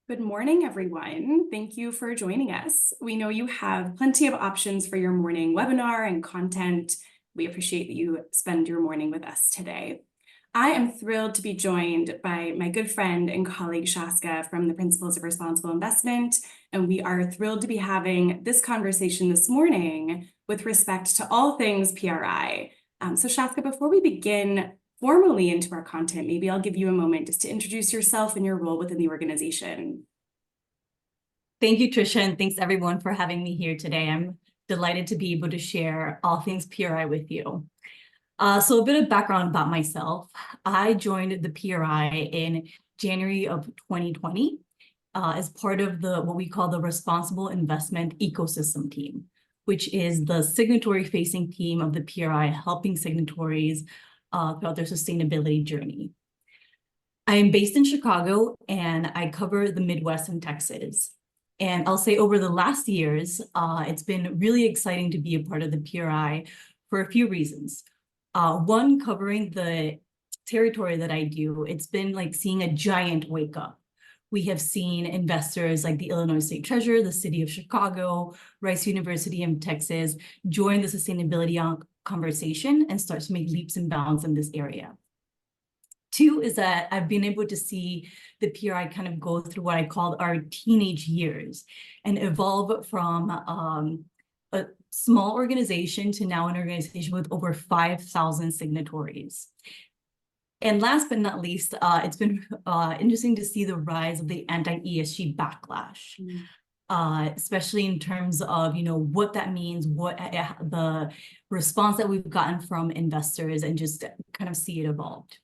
Good morning, everyone. Thank you for joining us. We know you have plenty of options for your morning webinar and content. We appreciate that you spend your morning with us today. I am thrilled to be joined by my good friend and colleague Shaska from the Principles of Responsible Investment, and we are thrilled to be having this conversation this morning with respect to all things PRI. So Shaska, before we begin formally into our content, maybe I'll give you a moment just to introduce yourself and your role within the organization. Thank you, Trysha, and thanks everyone for having me here today. I'm delighted to be able to share all things PRI with you. So a bit of background about myself. I joined the PRI in January of 2020 as part of what we call the Responsible Investment Ecosystem Team, which is the signatory-facing team of the PRI, helping signatories throughout their sustainability journey. I am based in Chicago, and I cover the Midwest and Texas. And I'll say over the last years, it's been really exciting to be a part of the PRI for a few reasons. One, covering the territory that I do, it's been like seeing a giant wake up. We have seen investors like the Illinois State Treasurer, the City of Chicago, Rice University in Texas, join the sustainability conversation and start to make leaps and bounds in this area. Two is that I've been able to see the PRI kind of go through what I called our teenage years and evolve from a small organization to now an organization with over 5,000 signatories. And last but not least, it's been interesting to see the rise of the anti-ESG backlash, especially in terms of, what that means, what the response that we've gotten from investors, and just kind of see it evolved.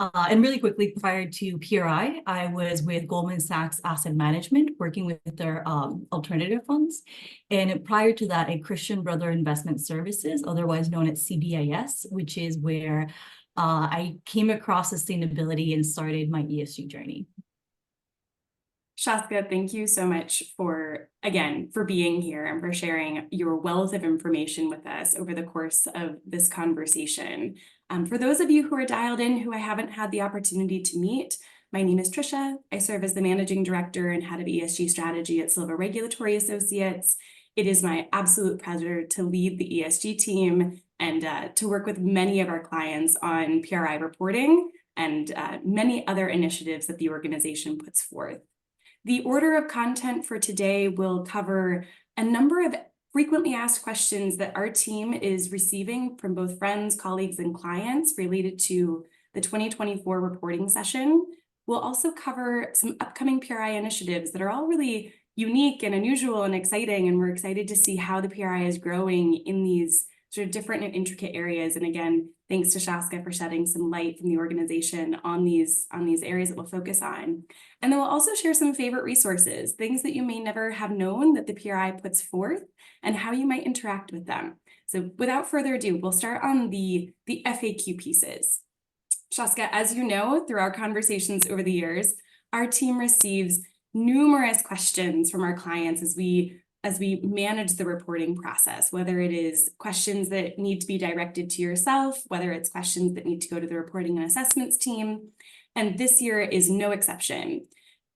And really quickly, prior to PRI, I was with Goldman Sachs Asset Management, working with their alternative funds. And prior to that, a Christian Brother Investment Services, otherwise known as CBIS, which is where I came across sustainability and started my ESG journey. Shaska, thank you so much for being here and for sharing your wealth of information with us over the course of this conversation. For those of you who are dialed in who I haven't had the opportunity to meet, my name is Trysha. I serve as the Managing Director and Head of ESG Strategy at Silver Regulatory Associates. It is my absolute pleasure to lead the ESG team and to work with many of our clients on PRI reporting and many other initiatives that the organization puts forth. The order of content for today will cover a number of frequently asked questions that our team is receiving from both friends, colleagues, and clients related to the 2024 reporting session. We'll also cover some upcoming PRI initiatives that are all really unique and unusual and exciting, and we're excited to see how the PRI is growing in these sort of different and intricate areas. And again, thanks to Shaska for shedding some light from the organization on these areas that we'll focus on. And then we'll also share some favorite resources, things that you may never have known that the PRI puts forth and how you might interact with them. So without further ado, we'll start on the FAQ pieces. Shaska, as you know, through our conversations over the years, our team receives numerous questions from our clients as we manage the reporting process, whether it is questions that need to be directed to yourself, whether it's questions that need to go to the reporting and assessments team. And this year is no exception.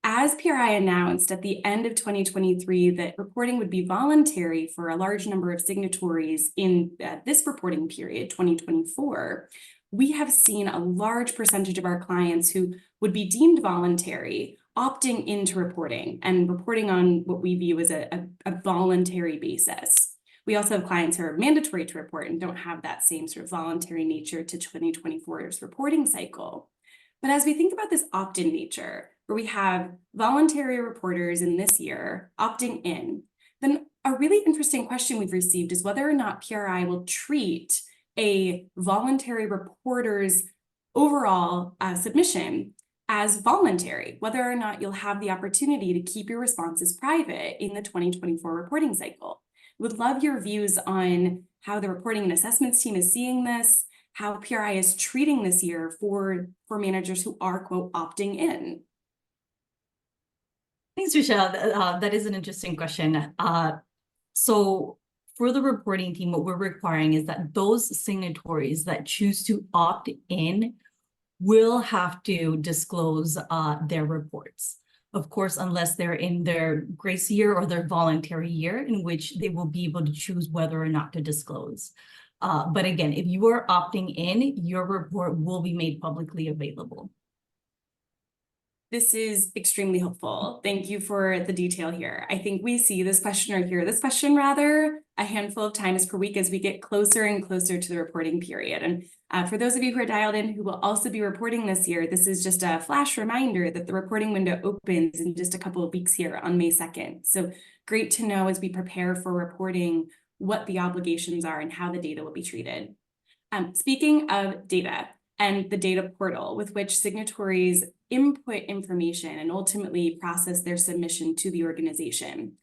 As PRI announced at the end of 2023 that reporting would be voluntary for a large number of signatories in this reporting period, 2024, we have seen a large percentage of our clients who would be deemed voluntary opting into reporting and reporting on what we view as a voluntary basis. We also have clients who are mandatory to report and don't have that same sort of voluntary nature to 2024's reporting cycle. But as we think about this opt-in nature, where we have voluntary reporters in this year opting in, then a really interesting question we've received is whether or not PRI will treat a voluntary reporter's overall submission as voluntary, whether or not you'll have the opportunity to keep your responses private in the 2024 reporting cycle. Would love your views on how the reporting and assessments team is seeing this, how PRI is treating this year for managers who are, quote, opting in. Thanks, Trysha. That is an interesting question. So for the reporting team, what we're requiring is that those signatories that choose to opt in will have to disclose their reports. Of course, unless they're in their grace year or their voluntary year, in which they will be able to choose whether or not to disclose. But again, if you are opting in, your report will be made publicly available. This is extremely helpful. Thank you for the detail here. I think we see this question or hear this question rather a handful of times per week as we get closer and closer to the reporting period. And for those of you who are dialed in who will also be reporting this year, this is just a flash reminder that the reporting window opens in just a couple of weeks here on May 2nd. So great to know as we prepare for reporting what the obligations are and how the data will be treated. Speaking of data and the data portal with which signatories input information and ultimately process their submission to the organization,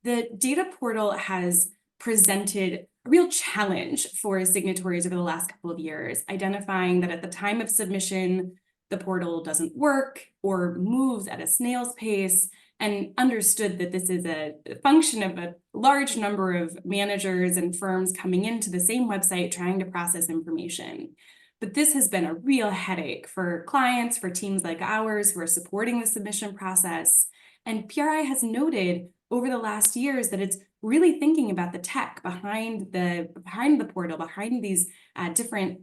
the data portal has presented a real challenge for signatories over the last couple of years, identifying that at the time of submission, the portal doesn't work or moves at a snail's pace, and understood that this is a function of a large number of managers and firms coming into the same website trying to process information. But this has been a real headache for clients, for teams like ours who are supporting the submission process. And PRI has noted over the last years that it's really thinking about the tech behind the portal, behind these different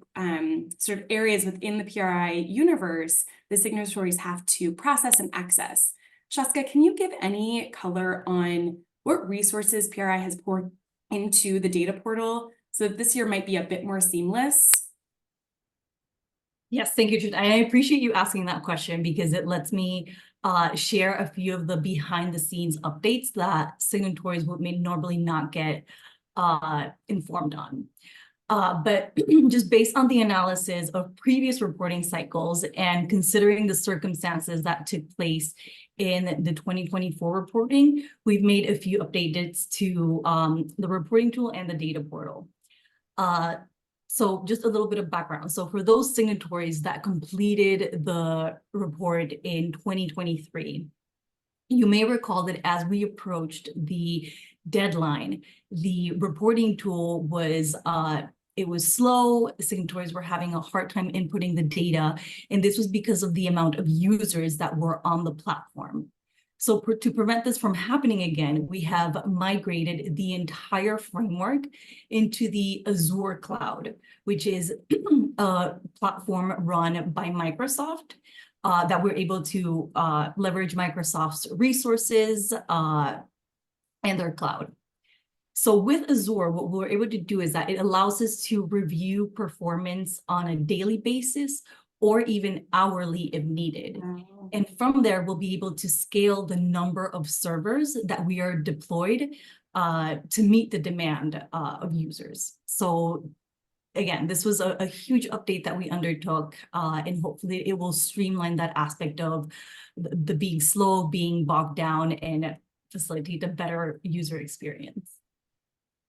sort of areas within the PRI universe the signatories have to process and access. Shaska, can you give any color on what resources PRI has poured into the data portal so that this year might be a bit more seamless? Yes, thank you, Trysha. I appreciate you asking that question because it lets me share a few of the behind the scenes updates that signatories would normally not get informed on. But just based on the analysis of previous reporting cycles and considering the circumstances that took place in the 2024 reporting, we've made a few updates to the reporting tool and the data portal. So just a little bit of background. So for those signatories that completed the report in 2023, you may recall that as we approached the deadline, the reporting tool was it was slow. Signatories were having a hard time inputting the data, and this was because of the amount of users that were on the platform. So to prevent this from happening again, we have migrated the entire framework into the Azure cloud, which is a platform run by Microsoft that we're able to leverage Microsoft's resources and their cloud. So with Azure, what we're able to do is that it allows us to review performance on a daily basis or even hourly if needed. Wow. And from there, we'll be able to scale the number of servers that we are deployed to meet the demand of users. So again, this was a huge update that we undertook, and hopefully it will streamline that aspect of the being slow, being bogged down, and facilitate a better user experience.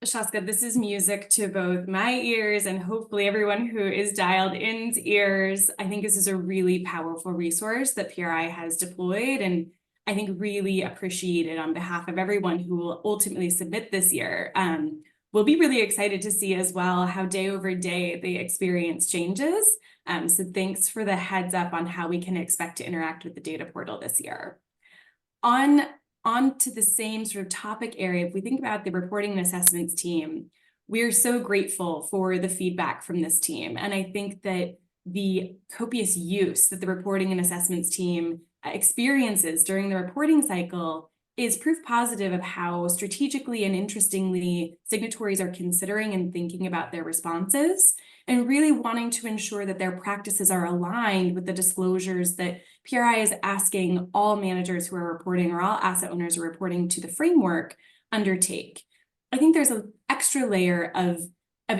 Shaska, this is music to both my ears and hopefully everyone who is dialed in's ears. I think this is a really powerful resource that PRI has deployed, and I think really appreciated on behalf of everyone who will ultimately submit this year. We'll be really excited to see as well how day over day the experience changes. So thanks for the heads up on how we can expect to interact with the data portal this year. On to the same sort of topic area, if we think about the reporting and assessments team, we're so grateful for the feedback from this team. And I think that the copious use that the reporting and assessments team experiences during the reporting cycle is proof positive of how strategically and interestingly signatories are considering and thinking about their responses and really wanting to ensure that their practices are aligned with the disclosures that PRI is asking all managers who are reporting or all asset owners who are reporting to the framework undertake. I think there's an extra layer of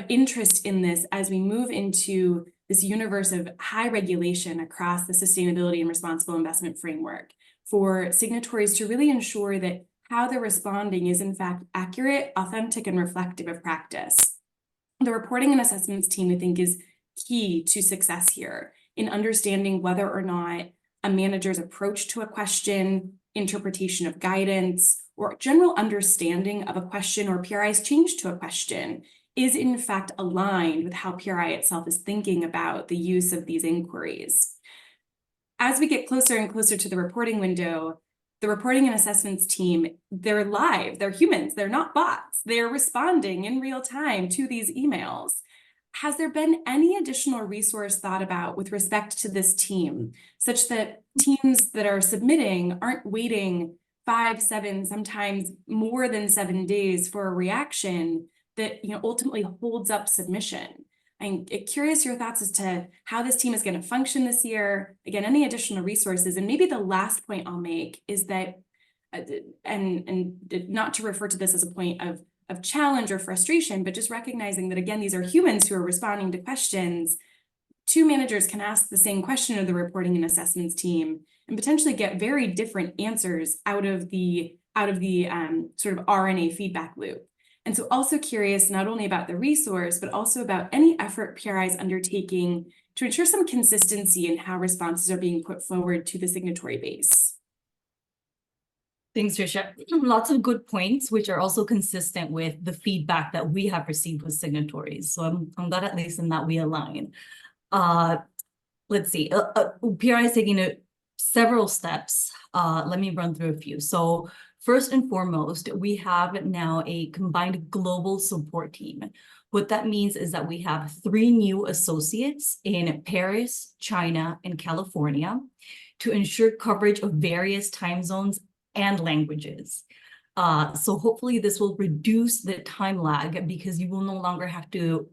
interest in this as we move into this universe of high regulation across the sustainability and responsible investment framework for signatories to really ensure that how they're responding is in fact accurate, authentic, and reflective of practice. The reporting and assessments team, I think, is key to success here in understanding whether or not a manager's approach to a question, interpretation of guidance, or general understanding of a question or PRI's change to a question is in fact aligned with how PRI itself is thinking about the use of these inquiries. As we get closer and closer to the reporting window, the reporting and assessments team, they're live, they're humans, they're not bots, they're responding in real time to these emails. Has there been any additional resource thought about with respect to this team, such that teams that are submitting aren't waiting 5, 7, sometimes more than 7 days for a reaction that ultimately holds up submission? I'm curious your thoughts as to how this team is going to function this year. Again, any additional resources. And maybe the last point I'll make is that, and not to refer to this as a point of challenge or frustration, but just recognizing that, again, these are humans who are responding to questions. Two managers can ask the same question of the reporting and assessments team and potentially get very different answers out of the sort of RNA feedback loop. And so also curious not only about the resource, but also about any effort PRI is undertaking to ensure some consistency in how responses are being put forward to the signatory base. Thanks, Trisha. Lots of good points, which are also consistent with the feedback that we have received with signatories. So I'm glad at least in that we align. Let's see, PRI is taking several steps. Let me run through a few. So first and foremost, we have now a combined global support team. What that means is that we have 3 new associates in Paris, China, and California to ensure coverage of various time zones and languages. So hopefully this will reduce the time lag because you will no longer have to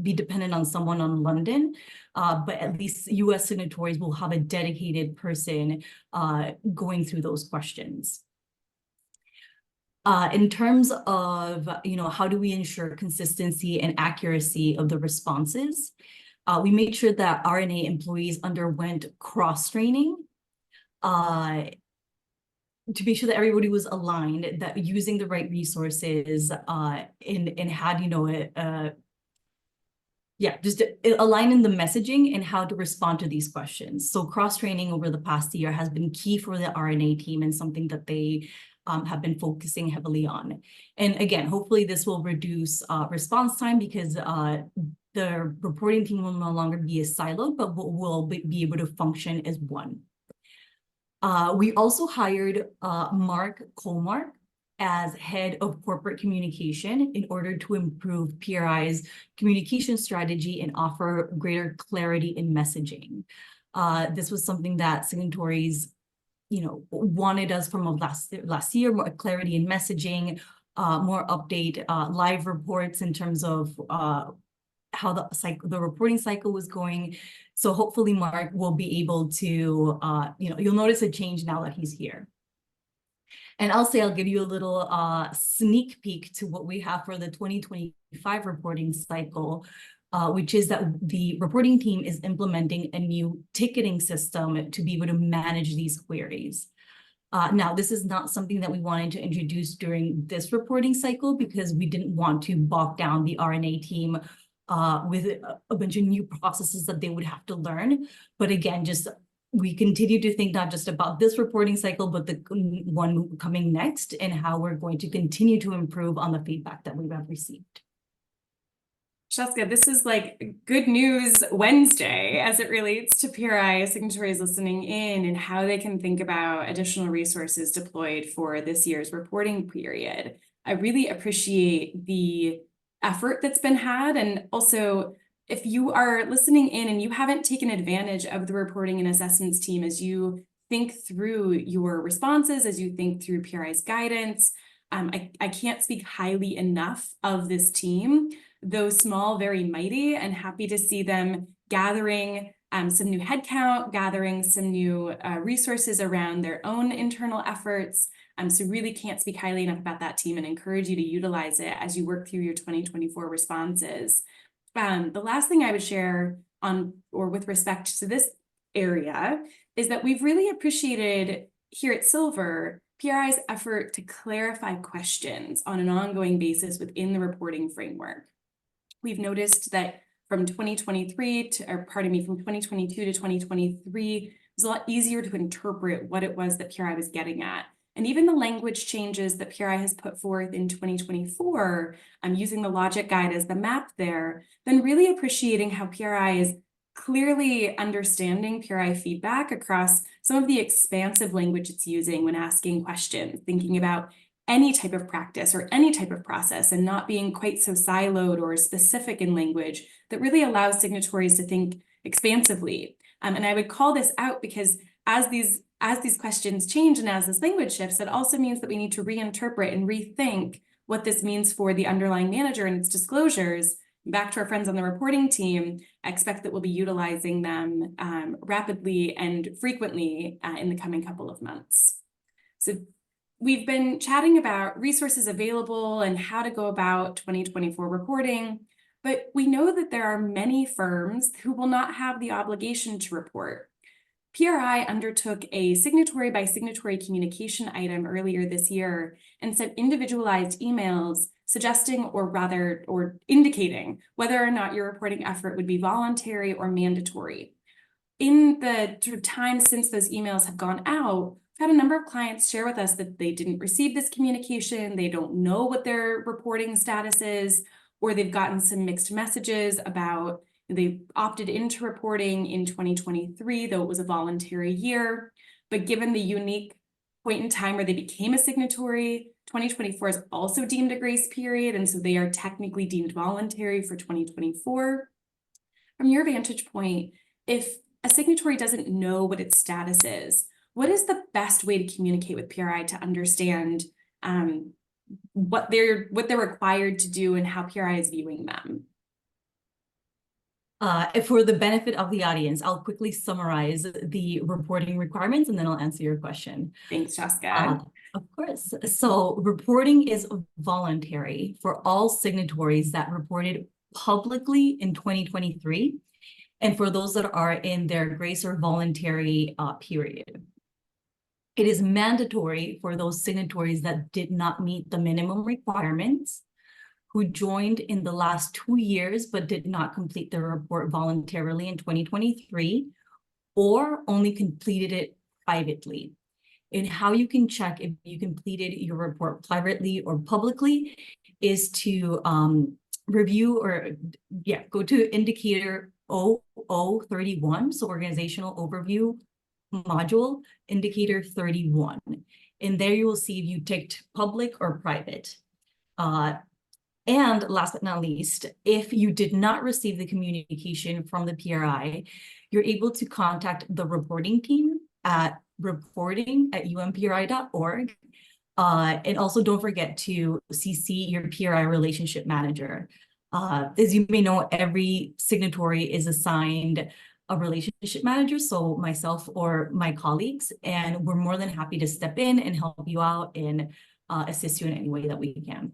be dependent on someone on London, but at least US signatories will have a dedicated person going through those questions. In terms of, how do we ensure consistency and accuracy of the responses? We made sure that RNA employees underwent cross-training to make sure that everybody was aligned, that using the right resources and had, just aligning the messaging and how to respond to these questions. So cross-training over the past year has been key for the RNA team and something that they have been focusing heavily on. And again, hopefully this will reduce response time because the reporting team will no longer be a silo, but will be able to function as one. We also hired Mark Colmark as head of corporate communication in order to improve PRI's communication strategy and offer greater clarity in messaging. This was something that signatories, wanted us from last year, more clarity in messaging, more update, live reports in terms of how the reporting cycle was going. So hopefully Mark will be able to, you'll notice a change now that he's here. And I'll give you a little sneak peek to what we have for the 2025 reporting cycle, which is that the reporting team is implementing a new ticketing system to be able to manage these queries. Now, this is not something that we wanted to introduce during this reporting cycle because we didn't want to bog down the RNA team with a bunch of new processes that they would have to learn. But again, we continue to think not just about this reporting cycle, but the one coming next and how we're going to continue to improve on the feedback that we have received. Shaska, this is like good news Wednesday as it relates to PRI signatories listening in and how they can think about additional resources deployed for this year's reporting period. I really appreciate the effort that's been had. And also, if you are listening in and you haven't taken advantage of the reporting and assessments team as you think through your responses, as you think through PRI's guidance, I can't speak highly enough of this team. Though small, very mighty, and happy to see them gathering some new headcount, gathering some new resources around their own internal efforts. So really can't speak highly enough about that team and encourage you to utilize it as you work through your 2024 responses. The last thing I would share on or with respect to this area is that we've really appreciated here at Silver PRI's effort to clarify questions on an ongoing basis within the reporting framework. We've noticed that from 2022 to 2023, it was a lot easier to interpret what it was that PRI was getting at. And even the language changes that PRI has put forth in 2024, using the logic guide as the map there, then really appreciating how PRI is clearly understanding PRI feedback across some of the expansive language it's using when asking questions, thinking about any type of practice or any type of process, and not being quite so siloed or specific in language that really allows signatories to think expansively. And I would call this out because as these questions change and as this language shifts, it also means that we need to reinterpret and rethink what this means for the underlying manager and its disclosures. Back to our friends on the reporting team, I expect that we'll be utilizing them rapidly and frequently in the coming couple of months. So we've been chatting about resources available and how to go about 2024 reporting, but we know that there are many firms who will not have the obligation to report. PRI undertook a signatory by signatory communication item earlier this year and sent individualized emails suggesting or indicating whether or not your reporting effort would be voluntary or mandatory. In the time since those emails have gone out, I've had a number of clients share with us that they didn't receive this communication, they don't know what their reporting status is, or they've gotten some mixed messages about they opted into reporting in 2023, though it was a voluntary year. But given the unique point in time where they became a signatory, 2024 is also deemed a grace period, and so they are technically deemed voluntary for 2024. From your vantage point, if a signatory doesn't know what its status is, what is the best way to communicate with PRI to understand what they're required to do and how PRI is viewing them? For the benefit of the audience, I'll quickly summarize the reporting requirements and then I'll answer your question. Thanks, Shaska. Of course. So reporting is voluntary for all signatories that reported publicly in 2023 and for those that are in their grace or voluntary period. It is mandatory for those signatories that did not meet the minimum requirements, who joined in the last 2 years but did not complete their report voluntarily in 2023, or only completed it privately. And how you can check if you completed your report privately or publicly is to review go to indicator 0031, so organizational overview module, indicator 31. And there you will see if you ticked public or private. And last but not least, if you did not receive the communication from the PRI, you're able to contact the reporting team at reporting@umpri.org. And also don't forget to CC your PRI relationship manager. As you may know, every signatory is assigned a relationship manager, so myself or my colleagues, and we're more than happy to step in and help you out and assist you in any way that we can.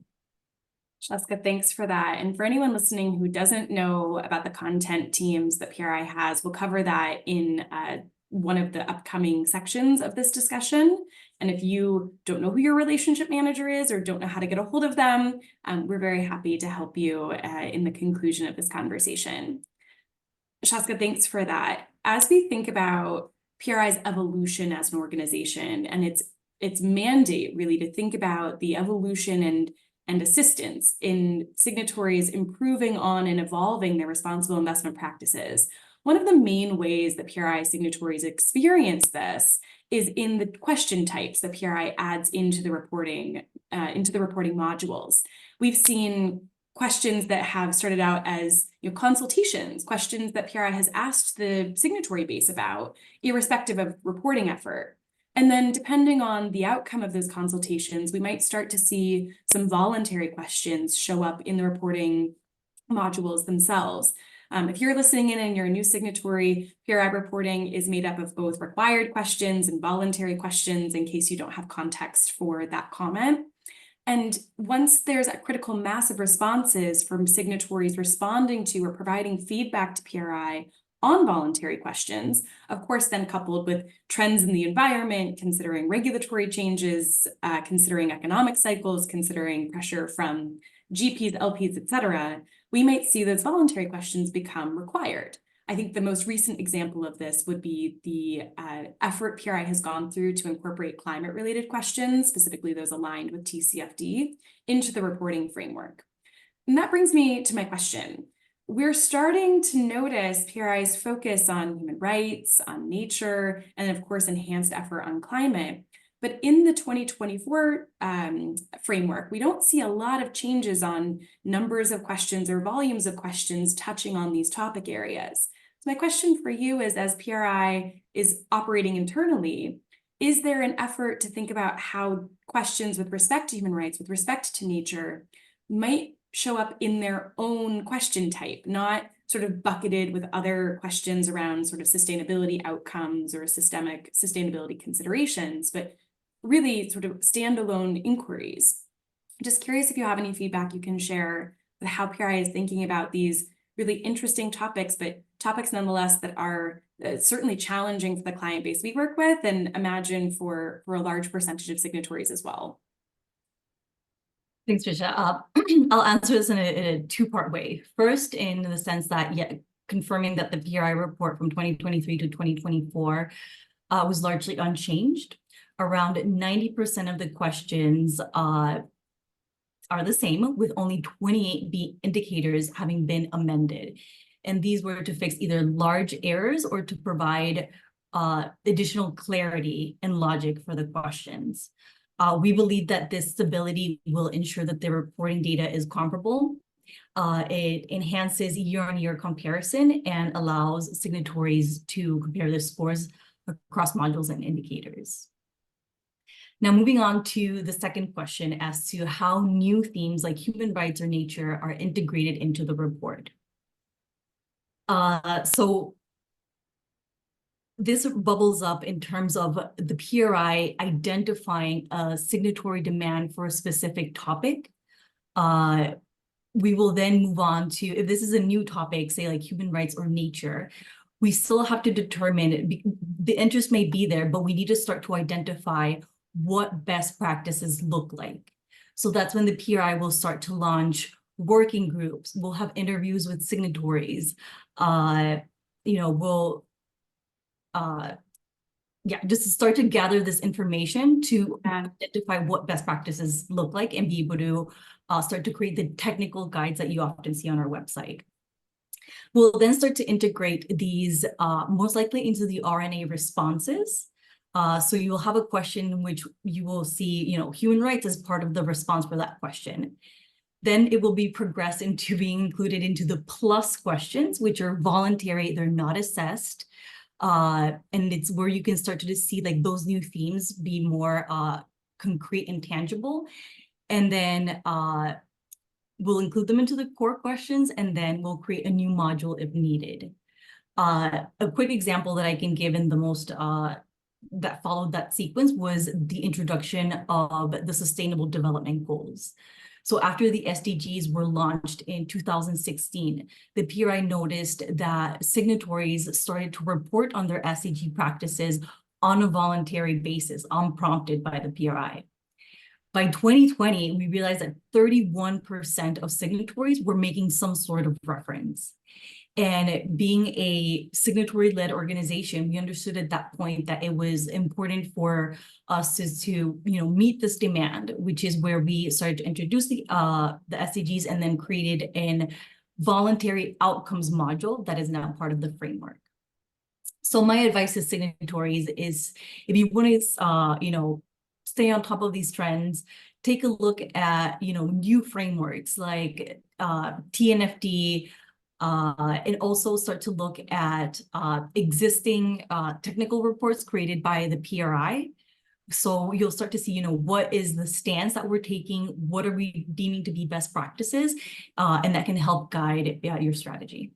Shaska, thanks for that. And for anyone listening who doesn't know about the content teams that PRI has, we'll cover that in one of the upcoming sections of this discussion. And if you don't know who your relationship manager is or don't know how to get a hold of them, we're very happy to help you in the conclusion of this conversation. Shaska, thanks for that. As we think about PRI's evolution as an organization and its mandate really to think about the evolution and assistance in signatories improving on and evolving their responsible investment practices. One of the main ways that PRI signatories experience this is in the question types that PRI adds into the reporting modules. We've seen questions that have started out as consultations, questions that PRI has asked the signatory base about, irrespective of reporting effort. And then depending on the outcome of those consultations, we might start to see some voluntary questions show up in the reporting modules themselves. If you're listening in and you're a new signatory, PRI reporting is made up of both required questions and voluntary questions in case you don't have context for that comment. And once there's a critical mass of responses from signatories responding to or providing feedback to PRI on voluntary questions, of course, then coupled with trends in the environment, considering regulatory changes, considering economic cycles, considering pressure from GPs, LPs, et cetera, we might see those voluntary questions become required. I think the most recent example of this would be the effort PRI has gone through to incorporate climate-related questions, specifically those aligned with TCFD, into the reporting framework. And that brings me to my question. we're starting to notice PRI's focus on human rights, on nature, and of course, enhanced effort on climate. But in the 2024 framework, we don't see a lot of changes on numbers of questions or volumes of questions touching on these topic areas. So my question for you is, as PRI is operating internally, is there an effort to think about how questions with respect to human rights, with respect to nature, might show up in their own question type, not sort of bucketed with other questions around sort of sustainability outcomes or systemic sustainability considerations, but really sort of standalone inquiries? Just curious if you have any feedback you can share with how PRI is thinking about these really interesting topics, but topics nonetheless that are certainly challenging for the client base we work with, and imagine for a large percentage of signatories as well. Thanks, Trysha. I'll answer this in a two-part way. First, in the sense that, confirming that the PRI report from 2023 to 2024 was largely unchanged. Around 90% of the questions are the same, with only 28 indicators having been amended. And these were to fix either large errors or to provide additional clarity and logic for the questions. We believe that this stability will ensure that the reporting data is comparable. It enhances year-on-year comparison and allows signatories to compare their scores across modules and indicators. Now, moving on to the second question as to how new themes like human rights or nature are integrated into the report. So this bubbles up in terms of the PRI identifying a signatory demand for a specific topic. We will then move on to, if this is a new topic, say like human rights or nature, we still have to determine, the interest may be there, but we need to start to identify what best practices look like. So that's when the PRI will start to launch working groups. We'll have interviews with signatories. We'll just to start to gather this information to identify what best practices look like and be able to start to create the technical guides that you often see on our website. We'll then start to integrate these most likely into the RNA responses. So you will have a question in which you will see, human rights as part of the response for that question. Then it will be progressed into being included into the plus questions, which are voluntary, they're not assessed. And it's where you can start to just see like those new themes be more concrete and tangible. And then we'll include them into the core questions, and then we'll create a new module if needed. A quick example that I can give in the most that followed that sequence was the introduction of the Sustainable Development Goals. So after the SDGs were launched in 2016, the PRI noticed that signatories started to report on their SDG practices on a voluntary basis, unprompted by the PRI. By 2020, we realized that 31% of signatories were making some sort of reference. And being a signatory-led organization, we understood at that point that it was important for us to meet this demand, which is where we started to introduce the SDGs and then created an voluntary outcomes module that is now part of the framework. So my advice to signatories is, if you want to, stay on top of these trends, take a look at, new frameworks like TNFD, and also start to look at existing technical reports created by the PRI. So you'll start to see, what is the stance that we're taking, what are we deeming to be best practices, and that can help guide your strategy.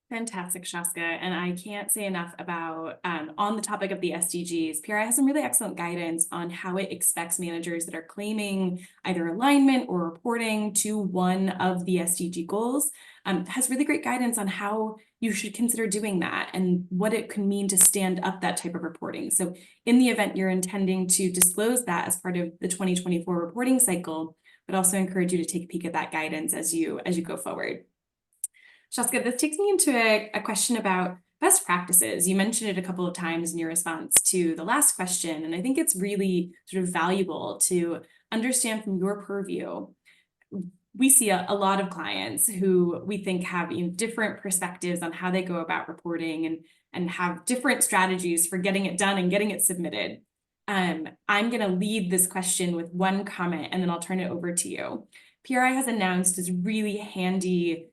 Fantastic, Shaska. And I can't say enough about, on the topic of the SDGs, PRI has some really excellent guidance on how it expects managers that are claiming either alignment or reporting to one of the SDG goals, has really great guidance on how you should consider doing that and what it can mean to stand up that type of reporting. So in the event you're intending to disclose that as part of the 2024 reporting cycle, but also encourage you to take a peek at that guidance as you go forward. Shaska, this takes me into a question about best practices. You mentioned it a couple of times in your response to the last question, and I think it's really sort of valuable to understand from your purview we see a lot of clients who we think have different perspectives on how they go about reporting and have different strategies for getting it done and getting it submitted. I'm going to lead this question with one comment, and then I'll turn it over to you. PRI has announced this really handy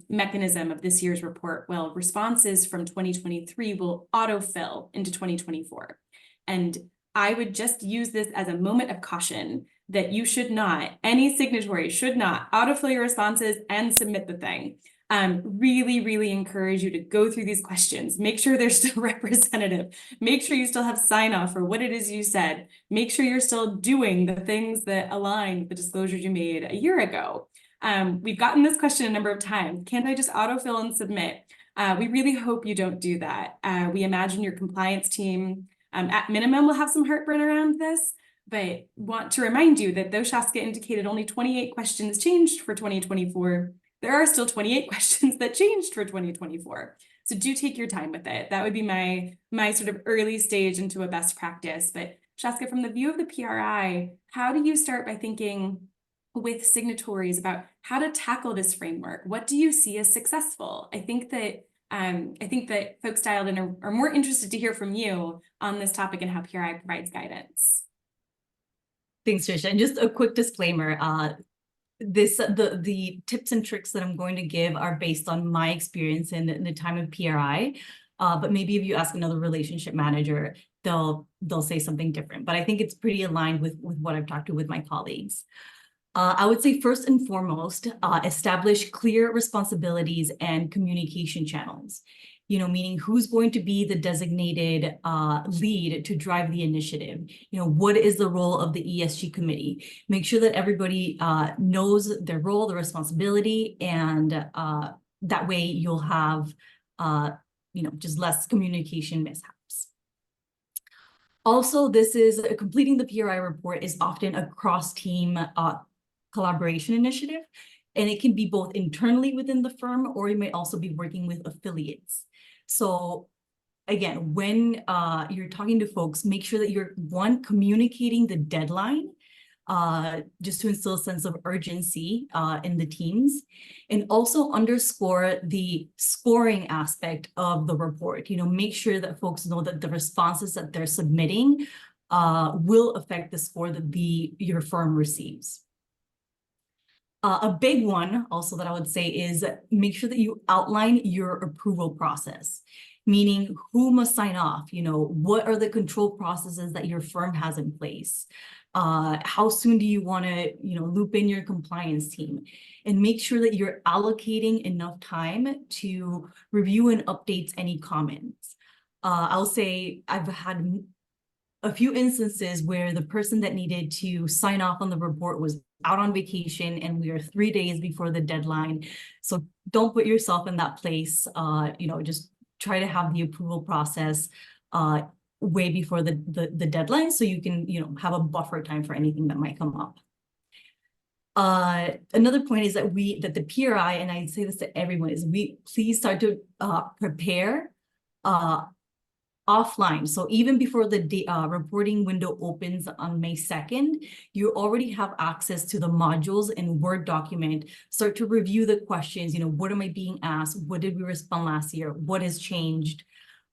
mechanism of this year's report. Well, responses from 2023 will autofill into 2024. And I would just use this as a moment of caution that you should not, any signatory should not autofill your responses and submit the thing. Really, really encourage you to go through these questions. Make sure they're still representative. Make sure you still have sign off for what it is you said. Make sure you're still doing the things that align with the disclosures you made a year ago. We've gotten this question a number of times. Can't I just autofill and submit? We really hope you don't do that. We imagine your compliance team at minimum will have some heartburn around this, but want to remind you that though Shaska indicated only 28 questions changed for 2024, there are still 28 questions that changed for 2024. So do take your time with it. That would be my sort of early stage into a best practice. But Shaska, from the view of the PRI, how do you start by thinking with signatories about how to tackle this framework? What do you see as successful? I think that folks dialed in are more interested to hear from you on this topic and how PRI provides guidance. Thanks, Trisha. And just a quick disclaimer, the tips and tricks that I'm going to give are based on my experience in the time of PRI. But maybe if you ask another relationship manager, they'll say something different. But I think it's pretty aligned with what I've talked to with my colleagues. I would say first and foremost, establish clear responsibilities and communication channels. Meaning who's going to be the designated lead to drive the initiative? What is the role of the ESG committee? Make sure that everybody knows their role, their responsibility, and that way you'll have, just less communication mishaps. Also, completing the PRI report is often a cross-team collaboration initiative, and it can be both internally within the firm, or you may also be working with affiliates. So again, when you're talking to folks, make sure that you're communicating the deadline, just to instill a sense of urgency in the teams, and also underscore the scoring aspect of the report. Make sure that folks know that the responses that they're submitting will affect the score that your firm receives. A big one also that I would say is make sure that you outline your approval process, meaning who must sign off, what are the control processes that your firm has in place? How soon do you want to, loop in your compliance team, and make sure that you're allocating enough time to review and update any comments. I'll say I've had a few instances where the person that needed to sign off on the report was out on vacation and we are 3 days before the deadline. So don't put yourself in that place. Just try to have the approval process way before the deadline, so you can have a buffer time for anything that might come up. Another point is that the PRI, and I say this to everyone, is please start to prepare offline. So even before the reporting window opens on May 2nd, you already have access to the modules in Word document. Start to review the questions. What am I being asked? What did we respond last year? What has changed?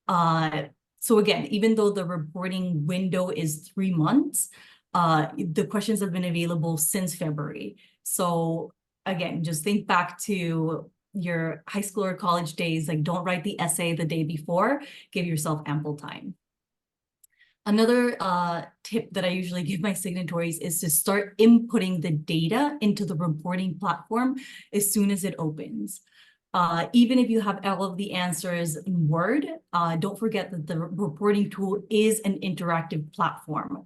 So again, even though the reporting window is 3 months, the questions have been available since February. So again, just think back to your high school or college days. Like, don't write the essay the day before. Give yourself ample time. Another tip that I usually give my signatories is to start inputting the data into the reporting platform as soon as it opens. Even if you have all of the answers in Word, don't forget that the reporting tool is an interactive platform.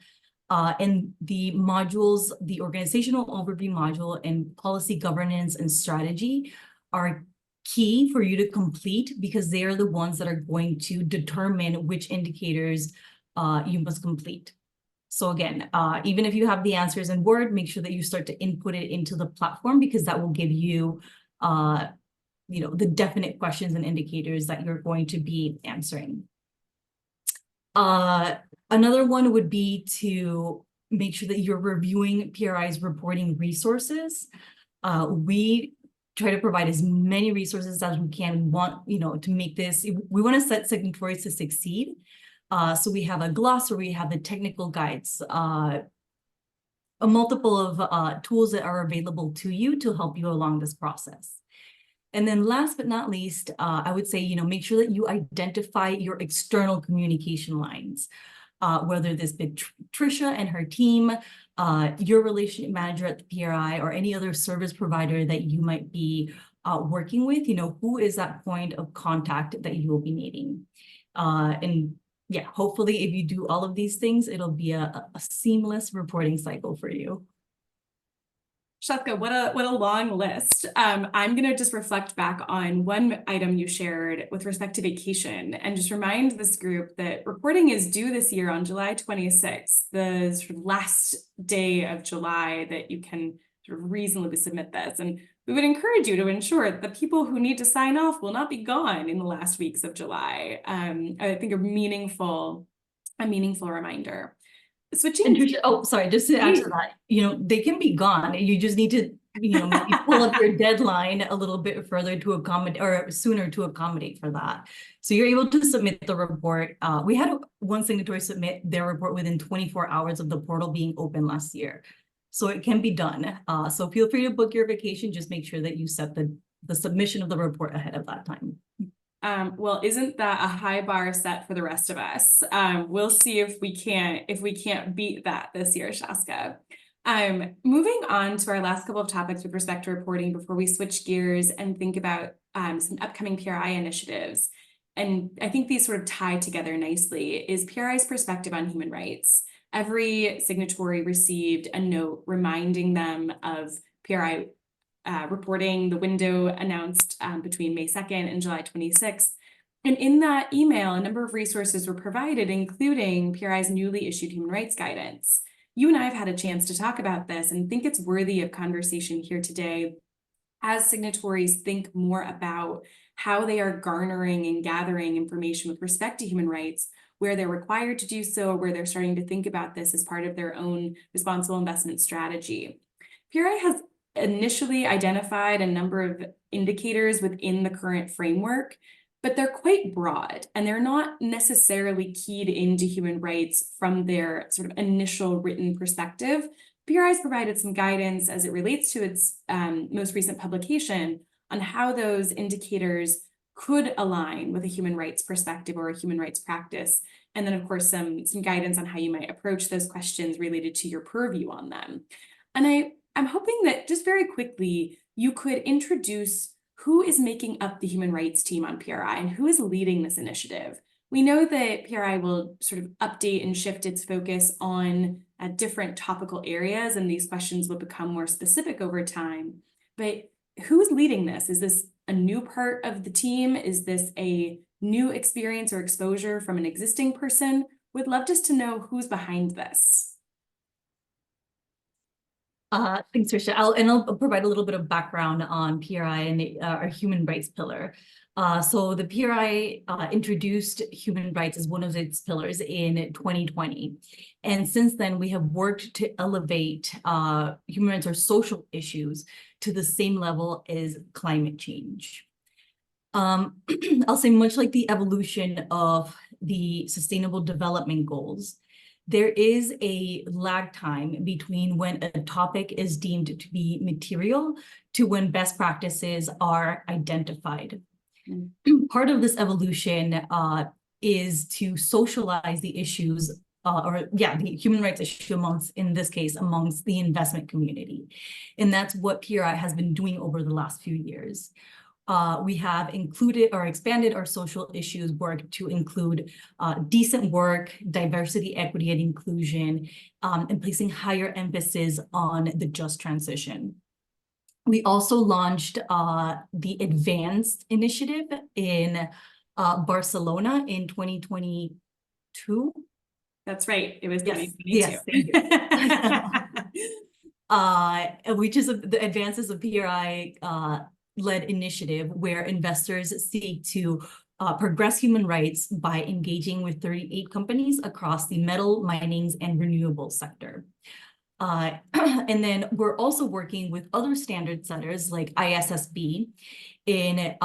And the modules, the organizational overview module and policy governance and strategy are key for you to complete, because they are the ones that are going to determine which indicators you must complete. So again, even if you have the answers in Word, make sure that you start to input it into the platform, because that will give you the definite questions and indicators that you're going to be answering. Another one would be to make sure that you're reviewing PRI's reporting resources. We try to provide as many resources as we can. We want, to make this, we want to set signatories to succeed. So we have a glossary, we have the technical guides, a multiple of tools that are available to you to help you along this process. And then last but not least, I would say, make sure that you identify your external communication lines, whether this be Trysha and her team, your relationship manager at the PRI, or any other service provider that you might be working with, who is that point of contact that you will be needing. And yeah, hopefully if you do all of these things, it'll be a seamless reporting cycle for you. Shaska, what a long list. I'm going to just reflect back on one item you shared with respect to vacation and just remind this group that reporting is due this year on July 26th, the sort of last day of July that you can sort of reasonably submit this. And we would encourage you to ensure that the people who need to sign off will not be gone in the last weeks of July. I think a meaningful reminder. Switching. Sorry, just to add to that, they can be gone. You just need to, maybe pull up your deadline a little bit further to accommodate, or sooner to accommodate for that. So you're able to submit the report. We had one signatory submit their report within 24 hours of the portal being open last year. So it can be done. So feel free to book your vacation. Just make sure that you set the submission of the report ahead of that time. Well, isn't that a high bar set for the rest of us? We'll see if we can't beat that this year, Shaska. Moving on to our last couple of topics with respect to reporting before we switch gears and think about some upcoming PRI initiatives. And I think these sort of tie together nicely, is PRI's perspective on human rights. Every signatory received a note reminding them of PRI reporting, the window announced between May 2nd and July 26th. And in that email, a number of resources were provided, including PRI's newly issued human rights guidance. You and I have had a chance to talk about this and think it's worthy of conversation here today as signatories think more about how they are garnering and gathering information with respect to human rights, where they're required to do so, or where they're starting to think about this as part of their own responsible investment strategy. PRI has initially identified a number of indicators within the current framework, but they're quite broad and they're not necessarily keyed into human rights from their sort of initial written perspective. PRI has provided some guidance as it relates to its most recent publication on how those indicators could align with a human rights perspective or a human rights practice. And then, of course, some guidance on how you might approach those questions related to your purview on them. And I'm hoping that just very quickly, you could introduce who is making up the human rights team on PRI and who is leading this initiative. We know that PRI will sort of update and shift its focus on different topical areas, and these questions will become more specific over time. But who's leading this? Is this a new part of the team? Is this a new experience or exposure from an existing person? We'd love just to know who's behind this. Thanks, Trysha. I'll provide a little bit of background on PRI and our human rights pillar. So the PRI introduced human rights as one of its pillars in 2020. And since then, we have worked to elevate human rights or social issues to the same level as climate change. I'll say much like the evolution of the Sustainable Development Goals, there is a lag time between when a topic is deemed to be material to when best practices are identified. Part of this evolution is to socialize the issues the human rights issue in this case, amongst the investment community. And that's what PRI has been doing over the last few years. We have included or expanded our social issues work to include decent work, diversity, equity, and inclusion, and placing higher emphasis on the just transition. We also launched the Advanced Initiative in Barcelona in 2022. That's right. It was 2022. Yes, thank you. Which is the Advances of PRI led initiative where investors seek to progress human rights by engaging with 38 companies across the metal, minings, and renewable sector. And then we're also working with other standard setters like ISSB in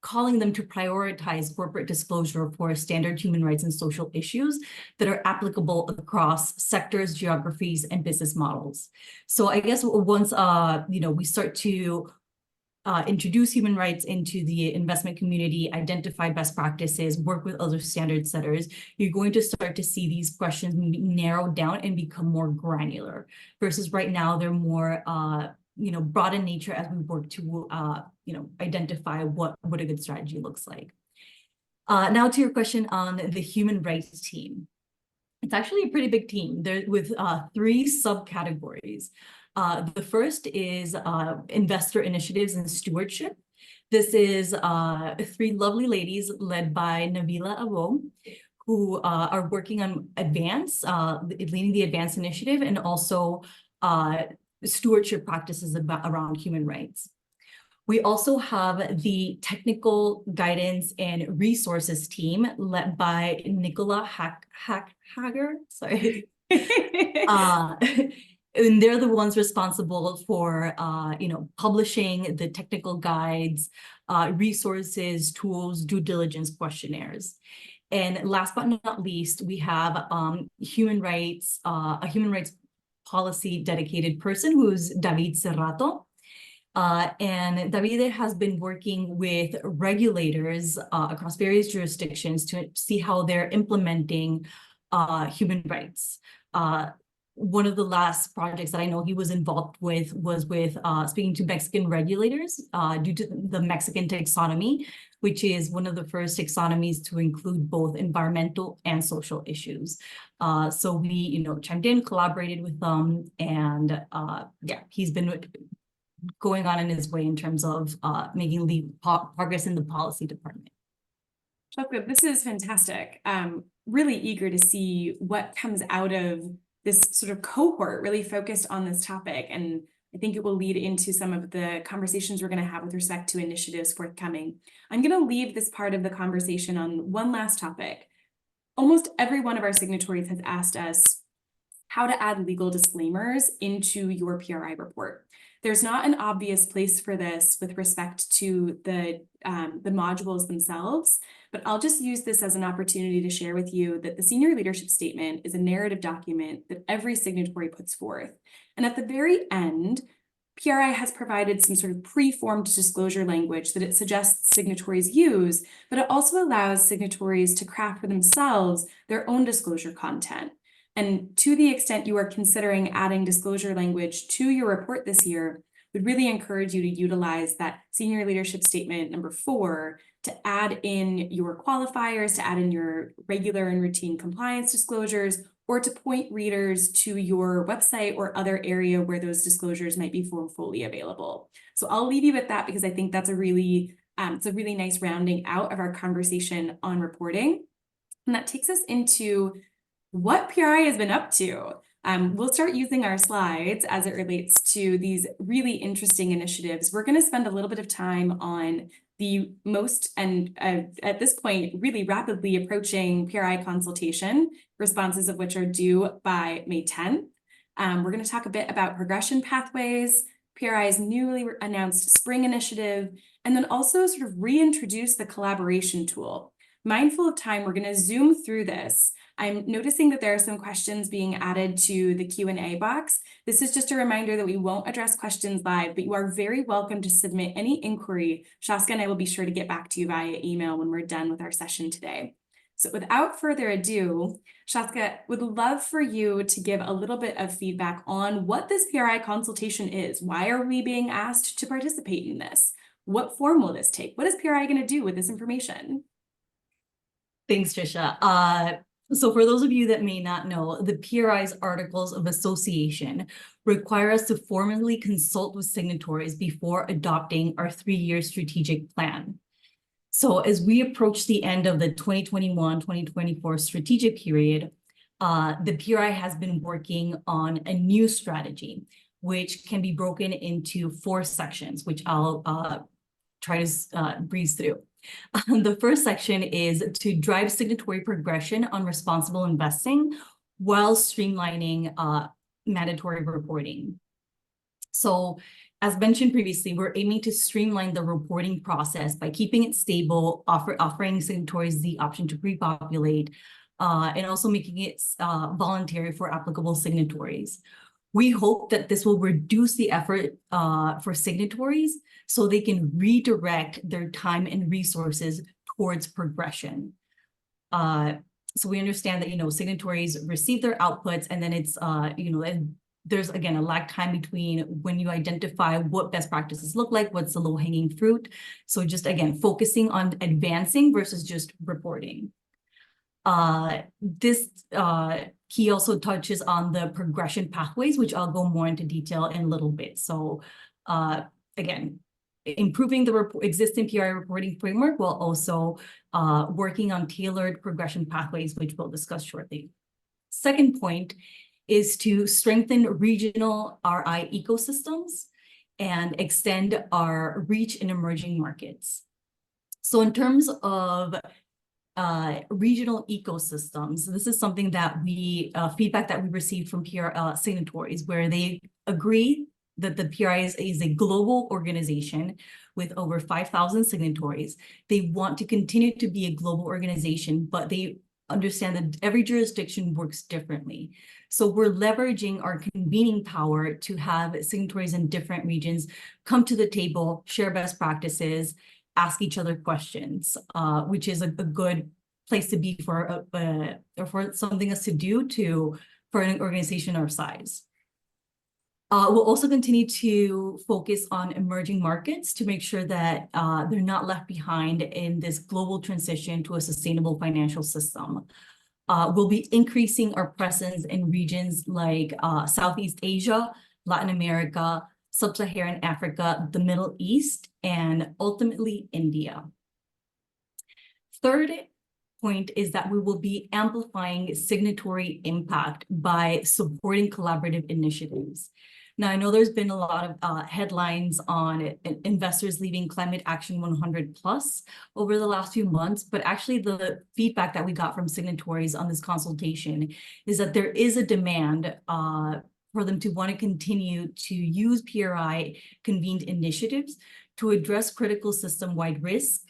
calling them to prioritize corporate disclosure for standard human rights and social issues that are applicable across sectors, geographies, and business models. So I guess once we start to introduce human rights into the investment community, identify best practices, work with other standard setters, you're going to start to see these questions narrowed down and become more granular versus right now they're more broad in nature as we work to identify what a good strategy looks like. Now to your question on the human rights team. It's actually a pretty big team. There with 3 subcategories. The first is investor initiatives and stewardship. This is 3 lovely ladies led by Nabila Abo, who are working on leading the Advance initiative and also stewardship practices around human rights. We also have the technical guidance and resources team led by Nicola Hager. Sorry. And they're the ones responsible for, publishing the technical guides, resources, tools, due diligence questionnaires. And last but not least, we have a human rights policy dedicated person who's David Serrato. And David has been working with regulators across various jurisdictions to see how they're implementing human rights. One of the last projects that I know he was involved with was with speaking to Mexican regulators due to the Mexican taxonomy, which is one of the first taxonomies to include both environmental and social issues. So we, chimed in, collaborated with them, and he's been going on in his way in terms of making the progress in the policy department. Shaska, this is fantastic. Really eager to see what comes out of this sort of cohort really focused on this topic. And I think it will lead into some of the conversations we're going to have with respect to initiatives forthcoming. I'm going to leave this part of the conversation on one last topic. Almost every one of our signatories has asked us how to add legal disclaimers into your PRI report. There's not an obvious place for this with respect to the modules themselves, but I'll just use this as an opportunity to share with you that the senior leadership statement is a narrative document that every signatory puts forth. And at the very end, PRI has provided some sort of pre-formed disclosure language that it suggests signatories use, but it also allows signatories to craft for themselves their own disclosure content. And to the extent you are considering adding disclosure language to your report this year, we'd really encourage you to utilize that senior leadership statement number 4 to add in your qualifiers, to add in your regular and routine compliance disclosures, or to point readers to your website or other area where those disclosures might be fully available. So I'll leave you with that because I think that's a really nice rounding out of our conversation on reporting. And that takes us into what PRI has been up to. We'll start using our slides as it relates to these really interesting initiatives. We're going to spend a little bit of time on the most, and at this point, really rapidly approaching PRI consultation, responses of which are due by May 10th. We're going to talk a bit about progression pathways, PRI's newly announced spring initiative, and then also sort of reintroduce the collaboration tool. Mindful of time, we're going to zoom through this. I'm noticing that there are some questions being added to the Q&A box. This is just a reminder that we won't address questions live, but you are very welcome to submit any inquiry. Shaska and I will be sure to get back to you via email when we're done with our session today. So without further ado, Shaska, would love for you to give a little bit of feedback on what this PRI consultation is. Why are we being asked to participate in this? What form will this take? What is PRI going to do with this information? Thanks, Trisha. So for those of you that may not know, the PRI's Articles of Association require us to formally consult with signatories before adopting our 3-year strategic plan. So as we approach the end of the 2021-2024 strategic period, the PRI has been working on a new strategy, which can be broken into 4 sections, which I'll try to breeze through. The first section is to drive signatory progression on responsible investing while streamlining mandatory reporting. So as mentioned previously, we're aiming to streamline the reporting process by keeping it stable, offering signatories the option to pre-populate, and also making it voluntary for applicable signatories. We hope that this will reduce the effort for signatories so they can redirect their time and resources towards progression. So we understand that, signatories receive their outputs, and then it's, there's, again, a lag time between when you identify what best practices look like, what's the low-hanging fruit. So just, again, focusing on advancing versus just reporting. This key also touches on the progression pathways, which I'll go more into detail in a little bit. So again, improving the existing PRI reporting framework while also working on tailored progression pathways, which we'll discuss shortly. Second point is to strengthen regional RI ecosystems and extend our reach in emerging markets. So in terms of regional ecosystems, this is something that feedback that we received from signatories, where they agree that the PRI is a global organization with over 5,000 signatories. They want to continue to be a global organization, but they understand that every jurisdiction works differently. So we're leveraging our convening power to have signatories in different regions come to the table, share best practices, ask each other questions, which is a good place to be for something else to do for an organization our size. We'll also continue to focus on emerging markets to make sure that they're not left behind in this global transition to a sustainable financial system. We'll be increasing our presence in regions like Southeast Asia, Latin America, Sub-Saharan Africa, the Middle East, and ultimately India. Third point is that we will be amplifying signatory impact by supporting collaborative initiatives. Now, I know there's been a lot of headlines on investors leaving Climate Action 100 plus over the last few months, but actually the feedback that we got from signatories on this consultation is that there is a demand for them to want to continue to use PRI convened initiatives to address critical system-wide risk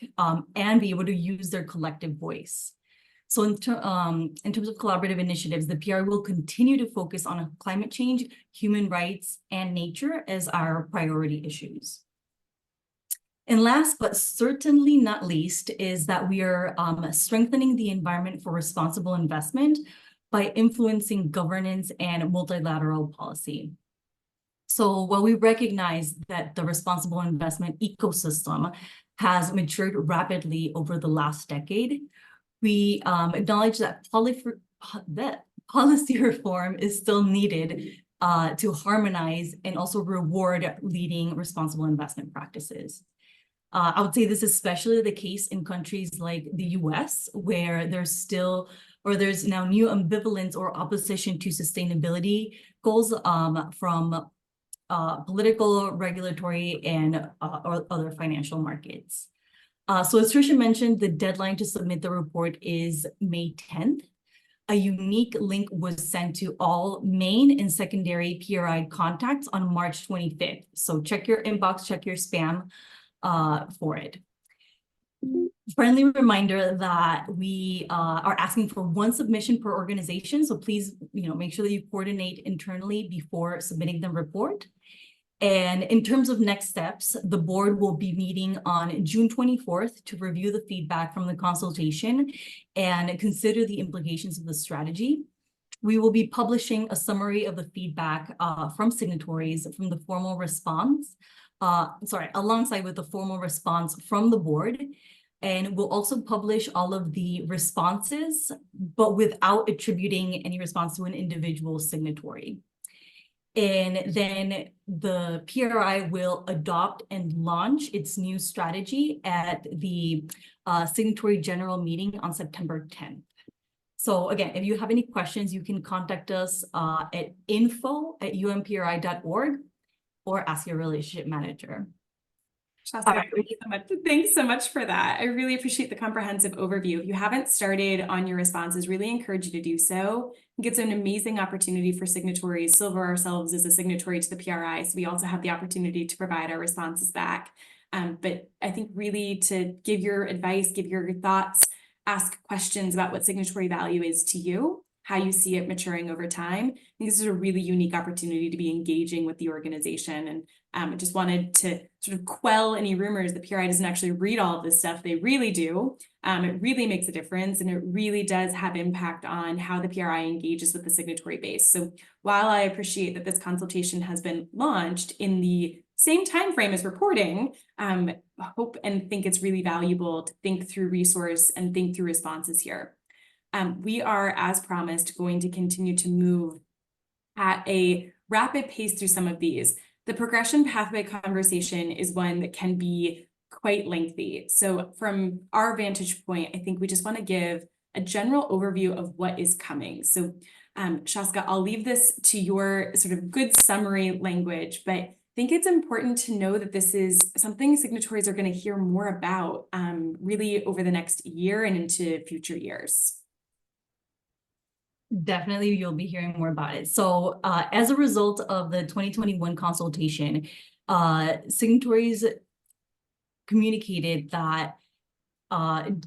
and be able to use their collective voice. So in terms of collaborative initiatives, the PRI will continue to focus on climate change, human rights, and nature as our priority issues. And last, but certainly not least, is that we are strengthening the environment for responsible investment by influencing governance and multilateral policy. So while we recognize that the responsible investment ecosystem has matured rapidly over the last decade, we acknowledge that policy reform is still needed to harmonize and also reward leading responsible investment practices. I would say this is especially the case in countries like the US, where there's now new ambivalence or opposition to sustainability goals from political, regulatory, and or other financial markets. So as Trysha mentioned, the deadline to submit the report is May 10th. A unique link was sent to all main and secondary PRI contacts on March 25th. So check your inbox, check your spam for it. Friendly reminder that we are asking for one submission per organization. So please, make sure that you coordinate internally before submitting the report. And in terms of next steps, the board will be meeting on June 24th to review the feedback from the consultation and consider the implications of the strategy. We will be publishing a summary of the feedback from signatories from the formal response, alongside with the formal response from the board. And we'll also publish all of the responses, but without attributing any response to an individual signatory. And then the PRI will adopt and launch its new strategy at the Signatory General Meeting on September 10th. So again, if you have any questions, you can contact us at info@umpri.org or ask your relationship manager. Shaska, thanks so much for that. I really appreciate the comprehensive overview. If you haven't started on your responses, really encourage you to do so. I think it's an amazing opportunity for signatories. Silver ourselves as a signatory to the PRI, so we also have the opportunity to provide our responses back. But I think really to give your advice, give your thoughts, ask questions about what signatory value is to you, how you see it maturing over time. I think this is a really unique opportunity to be engaging with the organization. And I just wanted to sort of quell any rumors that PRI doesn't actually read all of this stuff. They really do. It really makes a difference, and it really does have impact on how the PRI engages with the signatory base. So while I appreciate that this consultation has been launched in the same time frame as reporting, hope and think it's really valuable to think through resource and think through responses here. We are, as promised, going to continue to move at a rapid pace through some of these. The progression pathway conversation is one that can be quite lengthy. So from our vantage point, I think we just want to give a general overview of what is coming. So Shaska, I'll leave this to your sort of good summary language, but I think it's important to know that this is something signatories are going to hear more about really over the next year and into future years. Definitely, you'll be hearing more about it. So as a result of the 2021 consultation, signatories communicated that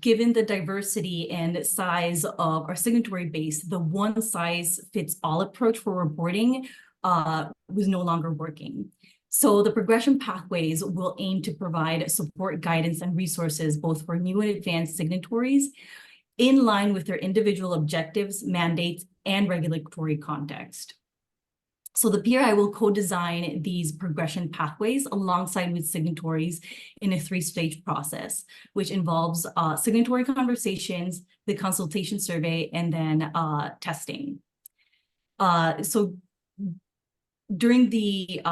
given the diversity and size of our signatory base, the one-size-fits-all approach for reporting was no longer working. So the progression pathways will aim to provide support, guidance, and resources both for new and advanced signatories in line with their individual objectives, mandates, and regulatory context. So the PRI will co-design these progression pathways alongside with signatories in a three-stage process, which involves signatory conversations, the consultation survey, and then testing. So during the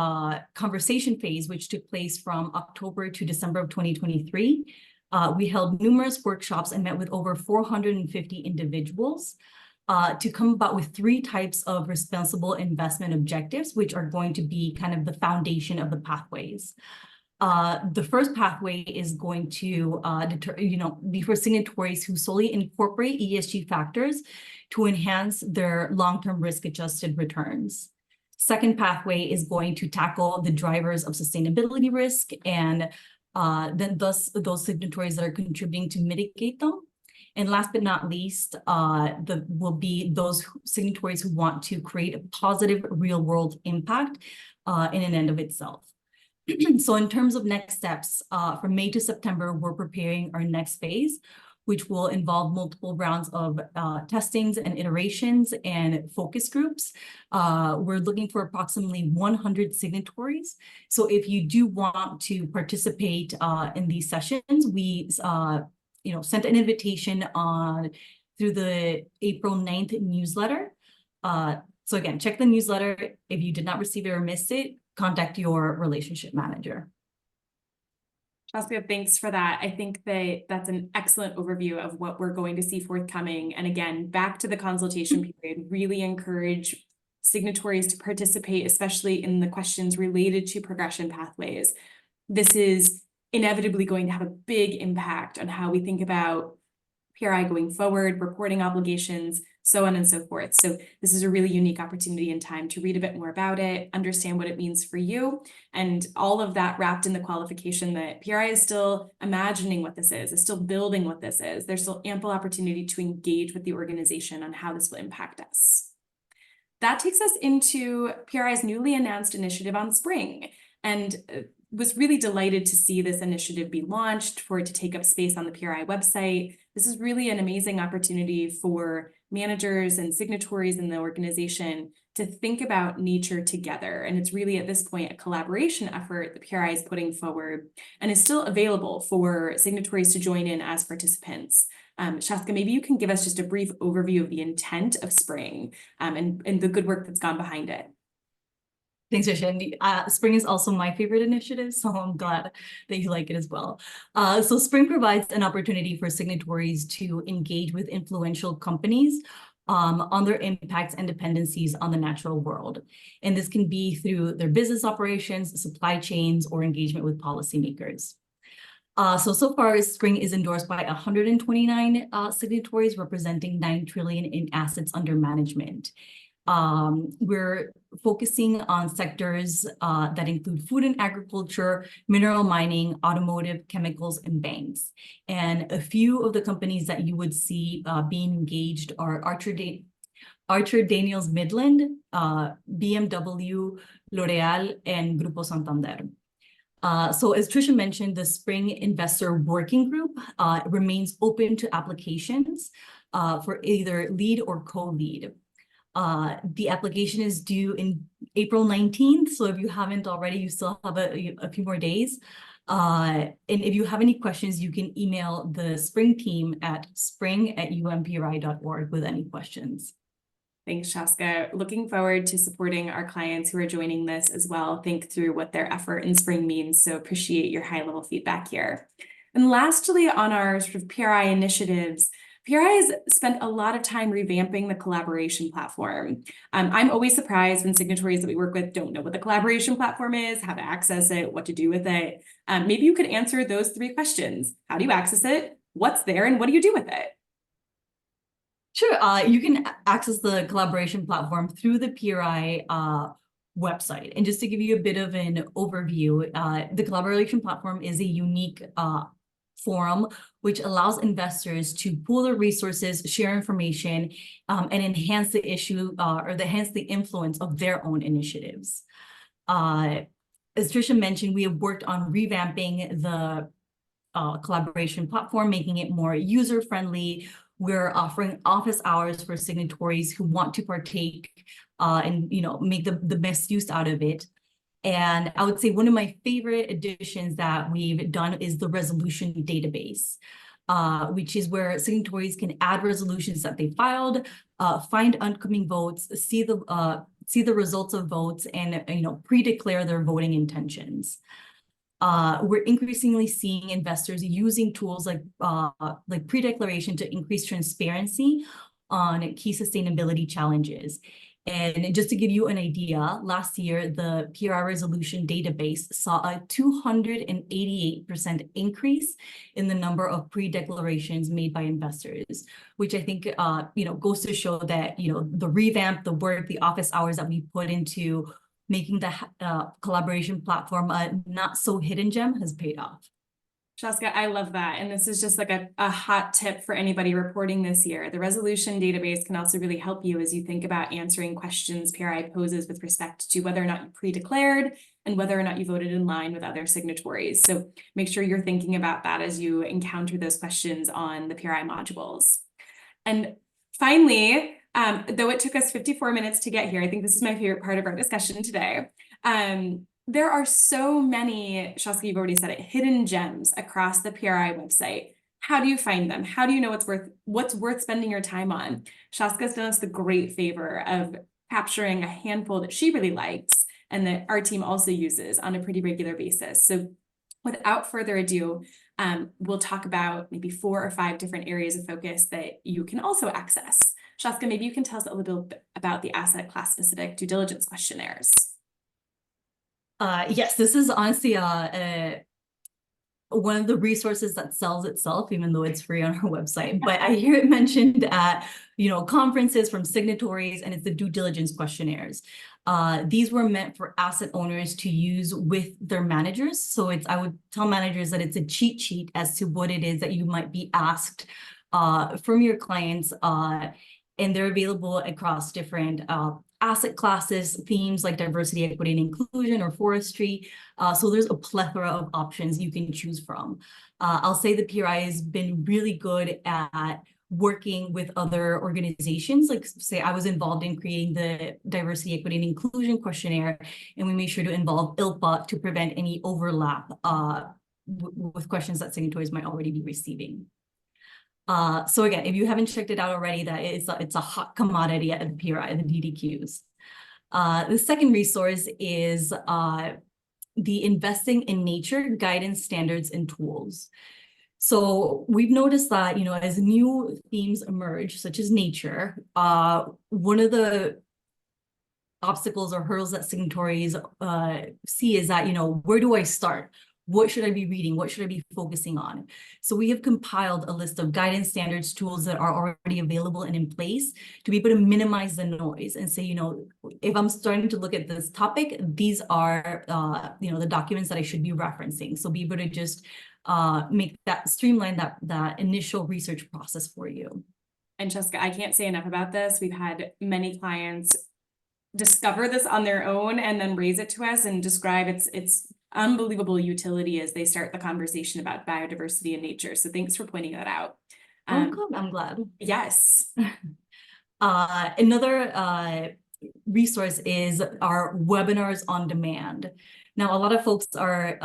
conversation phase, which took place from October to December of 2023, we held numerous workshops and met with over 450 individuals to come about with 3 types of responsible investment objectives, which are going to be kind of the foundation of the pathways. The first pathway is going to be for signatories who solely incorporate ESG factors to enhance their long-term risk-adjusted returns. Second pathway is going to tackle the drivers of sustainability risk and then thus those signatories that are contributing to mitigate them. And last but not least, will be those signatories who want to create a positive real-world impact in and of itself. So in terms of next steps, from May to September, we're preparing our next phase, which will involve multiple rounds of testings and iterations and focus groups. We're looking for approximately 100 signatories. So if you do want to participate in these sessions, we sent an invitation through the April 9th newsletter. So again, check the newsletter. If you did not receive it or missed it, contact your relationship manager. Shaska, thanks for that. I think that's an excellent overview of what we're going to see forthcoming. And again, back to the consultation period, really encourage signatories to participate, especially in the questions related to progression pathways. This is inevitably going to have a big impact on how we think about PRI going forward, reporting obligations, so on and so forth. So this is a really unique opportunity in time to read a bit more about it, understand what it means for you, and all of that wrapped in the qualification that PRI is still imagining what this is still building what this is. There's still ample opportunity to engage with the organization on how this will impact us. That takes us into PRI's newly announced initiative on spring, and was really delighted to see this initiative be launched, for it to take up space on the PRI website. This is really an amazing opportunity for managers and signatories in the organization to think about nature together. And it's really at this point a collaboration effort the PRI is putting forward and is still available for signatories to join in as participants. Shaska, maybe you can give us just a brief overview of the intent of spring and the good work that's gone behind it. Thanks, Trisha. Spring is also my favorite initiative, so I'm glad that you like it as well. So Spring provides an opportunity for signatories to engage with influential companies on their impacts and dependencies on the natural world. And this can be through their business operations, supply chains, or engagement with policymakers. So far, Spring is endorsed by 129 signatories, representing 9 trillion in assets under management. We're focusing on sectors that include food and agriculture, mineral mining, automotive, chemicals, and banks. And a few of the companies that you would see being engaged are Archer Daniels Midland, BMW, L'Oreal, and Grupo Santander. So as Trysha mentioned, the Spring Investor Working Group remains open to applications for either lead or co-lead. The application is due in April 19th. So if you haven't already, you still have a few more days. And if you have any questions, you can email the Spring team at spring@umpri.org with any questions. Thanks, Shaska. Looking forward to supporting our clients who are joining this as well, think through what their effort in Spring means. So appreciate your high-level feedback here. And lastly, on our sort of PRI initiatives, PRIs spent a lot of time revamping the collaboration platform. I'm always surprised when signatories that we work with don't know what the collaboration platform is, how to access it, what to do with it. Maybe you could answer those 3 questions. How do you access it? What's there? And what do you do with it? Sure. You can access the collaboration platform through the PRI website. And just to give you a bit of an overview, the collaboration platform is a unique forum which allows investors to pool their resources, share information, and enhance the enhance the influence of their own initiatives. As Trysha mentioned, we have worked on revamping the collaboration platform, making it more user-friendly. We're offering office hours for signatories who want to partake and make the best use out of it. And I would say one of my favorite additions that we've done is the resolution database, which is where signatories can add resolutions that they filed, find upcoming votes, see the results of votes, and pre-declare their voting intentions. We're increasingly seeing investors using tools like pre-declaration to increase transparency on key sustainability challenges. And just to give you an idea, last year, the PRI resolution database saw a 288% increase in the number of pre-declarations made by investors, which I think, goes to show that, the revamp, the work, the office hours that we put into making the collaboration platform a not so hidden gem has paid off. Shaska, I love that. And this is just like a hot tip for anybody reporting this year. The resolution database can also really help you as you think about answering questions PRI poses with respect to whether or not you pre-declared and whether or not you voted in line with other signatories. So make sure you're thinking about that as you encounter those questions on the PRI modules. And finally, though it took us 54 minutes to get here, I think this is my favorite part of our discussion today. There are so many, Shaska, you've already said it, hidden gems across the PRI website. How do you find them? How do you know what's worth spending your time on? Shaska's done us the great favor of capturing a handful that she really likes and that our team also uses on a pretty regular basis. So without further ado, we'll talk about maybe 4 or 5 different areas of focus that you can also access. Shaska, maybe you can tell us a little bit about the asset class specific due diligence questionnaires. Yes, this is honestly one of the resources that sells itself, even though it's free on our website. But I hear it mentioned at conferences from signatories, and it's the due diligence questionnaires. These were meant for asset owners to use with their managers. So I would tell managers that it's a cheat sheet as to what it is that you might be asked from your clients, and they're available across different asset classes, themes like diversity, equity, and inclusion, or forestry. So there's a plethora of options you can choose from. I'll say the PRI has been really good at working with other organizations. Like, say, I was involved in creating the diversity, equity, and inclusion questionnaire, and we made sure to involve ILPA to prevent any overlap with questions that signatories might already be receiving. So again, if you haven't checked it out already, it's a hot commodity at the PRI, the DDQs. The second resource is the Investing in Nature Guidance Standards and Tools. So we've noticed that, as new themes emerge, such as nature, one of the obstacles or hurdles that signatories see is that, where do I start? What should I be reading? What should I be focusing on? So we have compiled a list of guidance, standards, tools that are already available and in place to be able to minimize the noise and say, if I'm starting to look at this topic, these are, the documents that I should be referencing. So be able to just make that streamline that initial research process for you. And Shaska, I can't say enough about this. We've had many clients discover this on their own and then raise it to us and describe its unbelievable utility as they start the conversation about biodiversity and nature. So thanks for pointing that out. Good. I'm glad. Yes. Another resource is our webinars on demand. Now, a lot of folks are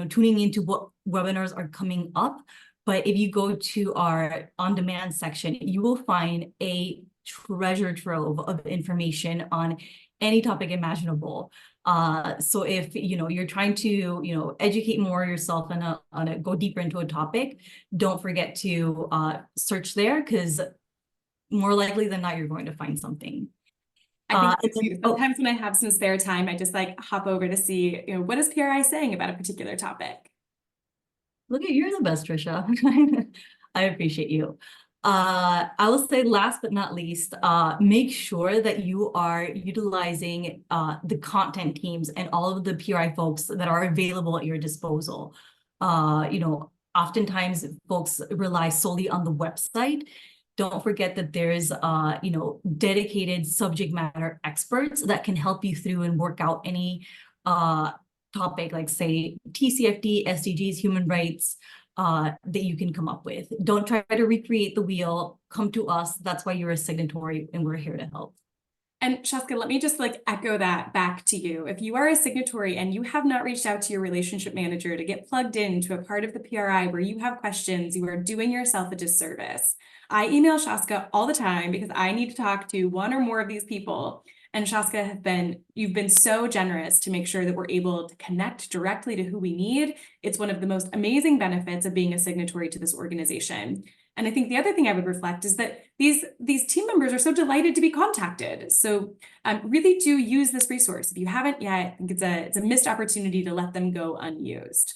tuning into what webinars are coming up, but if you go to our on-demand section, you will find a treasure trove of information on any topic imaginable. So if you're trying to educate more yourself and go deeper into a topic, don't forget to search there, because more likely than not, you're going to find something. I think sometimes when I have some spare time, I just hop over to see, what is PRI saying about a particular topic? Look, you're the best, Trisha. I appreciate you. I will say last but not least, make sure that you are utilizing the content teams and all of the PRI folks that are available at your disposal. Oftentimes folks rely solely on the website. Don't forget that there's dedicated subject matter experts that can help you through and work out any topic, like say TCFD, SDGs, human rights, that you can come up with. Don't try to recreate the wheel. Come to us. That's why you're a signatory, and we're here to help. And Shaska, let me just echo that back to you. If you are a signatory and you have not reached out to your relationship manager to get plugged into a part of the PRI where you have questions, you are doing yourself a disservice. I email Shaska all the time because I need to talk to one or more of these people. And Shaska, you've been so generous to make sure that we're able to connect directly to who we need. It's one of the most amazing benefits of being a signatory to this organization. And I think the other thing I would reflect is that these team members are so delighted to be contacted. So really do use this resource. If you haven't yet, I think it's a missed opportunity to let them go unused.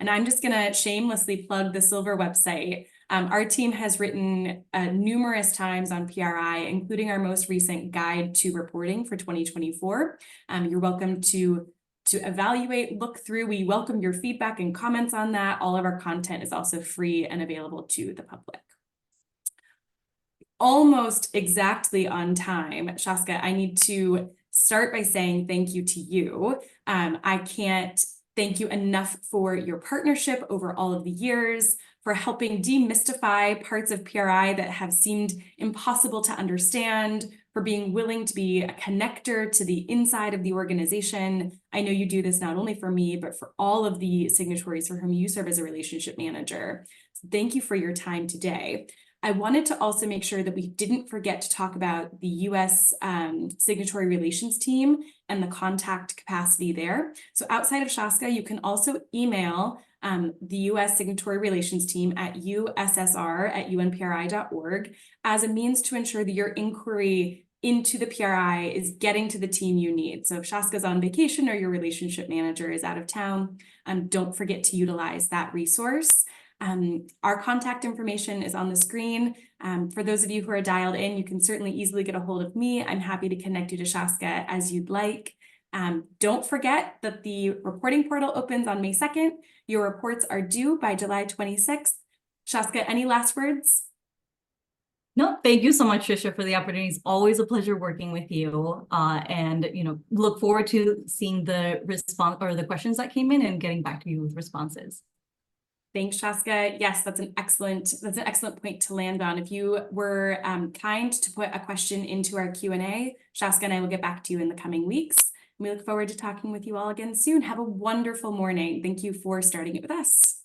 And I'm just gonna shamelessly plug the Silver website. Our team has written numerous times on PRI, including our most recent guide to reporting for 2024. You're welcome to evaluate, look through. We welcome your feedback and comments on that. All of our content is also free and available to the public. Almost exactly on time, Shaska, I need to start by saying thank you to you. I can't thank you enough for your partnership over all of the years, for helping demystify parts of PRI that have seemed impossible to understand, for being willing to be a connector to the inside of the organization. I know you do this not only for me, but for all of the signatories for whom you serve as a relationship manager. So thank you for your time today. I wanted to also make sure that we didn't forget to talk about the U.S. Signatory Relations team and the contact capacity there. So outside of Shaska, you can also email the U.S. Signatory Relations team at ussr@unpri.org as a means to ensure that your inquiry into the PRI is getting to the team you need. So if Shaska's on vacation or your relationship manager is out of town, don't forget to utilize that resource. Our contact information is on the screen. For those of you who are dialed in, you can certainly easily get a hold of me. I'm happy to connect you to Shaska as you'd like. Don't forget that the reporting portal opens on May 2nd. Your reports are due by July 26th. Shaska, any last words? No, thank you so much, Trisha, for the opportunity. It's always a pleasure working with you. And look forward to seeing the response or the questions that came in and getting back to you with responses. Thanks, Shaska. Yes, that's an excellent point to land on. If you were kind to put a question into our Q&A, Shaska and I will get back to you in the coming weeks. We look forward to talking with you all again soon. Have a wonderful morning. Thank you for starting it with us.